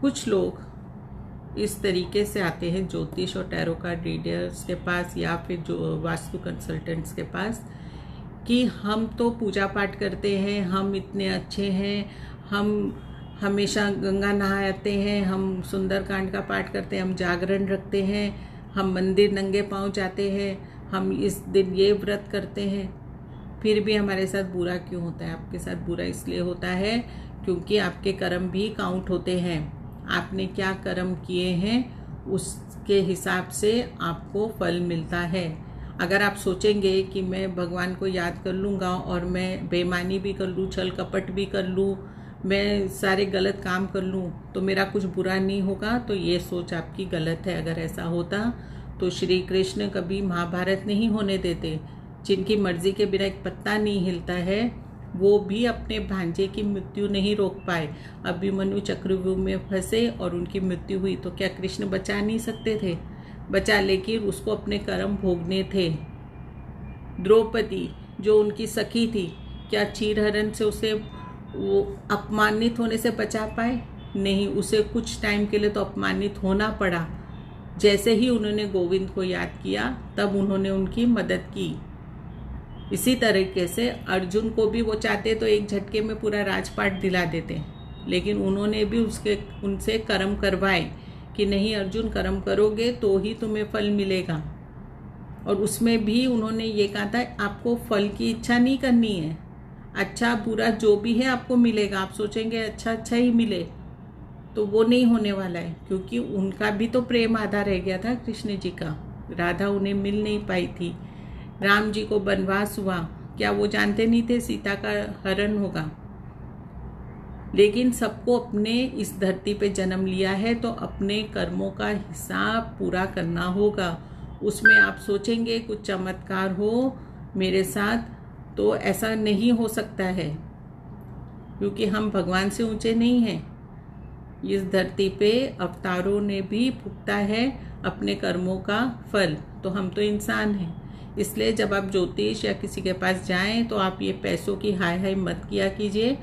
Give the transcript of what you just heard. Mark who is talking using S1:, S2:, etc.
S1: कुछ लोग इस तरीके से आते हैं ज्योतिष और टैरो कार्ड रीडर्स के पास या फिर जो वास्तु कंसल्टेंट्स के पास कि हम तो पूजा पाठ करते हैं, हम इतने अच्छे हैं, हम हमेशा गंगा नहाते हैं, हम सुंदरकांड का पाठ करते हैं, हम जागरण रखते हैं, हम मंदिर नंगे पांव जाते हैं, हम इस दिन ये व्रत करते हैं, फिर भी हमारे साथ बुरा क्यों होता है? आपके साथ बुरा इसलिए होता है क्योंकि आपके कर्म भी काउंट होते हैं। आपने क्या कर्म किए हैं उसके हिसाब से आपको फल मिलता है। अगर आप सोचेंगे कि मैं भगवान को याद कर लूँगा और मैं बेईमानी भी कर लूँ, छल कपट भी कर लूँ, मैं सारे गलत काम कर लूँ तो मेरा कुछ बुरा नहीं होगा, तो ये सोच आपकी गलत है। अगर ऐसा होता तो श्री कृष्ण कभी महाभारत नहीं होने देते। जिनकी मर्जी के बिना एक पत्ता नहीं हिलता है वो भी अपने भांजे की मृत्यु नहीं रोक पाए। अभिमन्यु चक्रव्यूह में फंसे और उनकी मृत्यु हुई तो क्या कृष्ण बचा नहीं सकते थे? बचा, लेकिन उसको अपने कर्म भोगने थे। द्रौपदी जो उनकी सखी थी, क्या चीरहरण से उसे वो अपमानित होने से बचा पाए? नहीं, उसे कुछ टाइम के लिए तो अपमानित होना पड़ा। जैसे ही उन्होंने गोविंद को याद किया तब उन्होंने उनकी मदद की। इसी तरीके से अर्जुन को भी वो चाहते तो एक झटके में पूरा राजपाट दिला देते, लेकिन उन्होंने भी उनसे कर्म करवाए कि नहीं अर्जुन, कर्म करोगे तो ही तुम्हें फल मिलेगा। और उसमें भी उन्होंने ये कहा था आपको फल की इच्छा नहीं करनी है, अच्छा बुरा जो भी है आपको मिलेगा। आप सोचेंगे अच्छा अच्छा ही मिले तो वो नहीं होने वाला है, क्योंकि उनका भी तो प्रेम आधा रह गया था कृष्ण जी का। राधा उन्हें मिल नहीं पाई थी। राम जी को वनवास हुआ, क्या वो जानते नहीं थे सीता का हरण होगा? लेकिन सबको अपने इस धरती पे जन्म लिया है तो अपने कर्मों का हिसाब पूरा करना होगा। उसमें आप सोचेंगे कुछ चमत्कार हो मेरे साथ, तो ऐसा नहीं हो सकता है, क्योंकि हम भगवान से ऊंचे नहीं हैं। इस धरती पे अवतारों ने भी भुगता है अपने कर्मों का फल, तो हम तो इंसान हैं। इसलिए जब आप ज्योतिष या किसी के पास जाएं तो आप ये पैसों की हाय हाय मत किया कीजिए।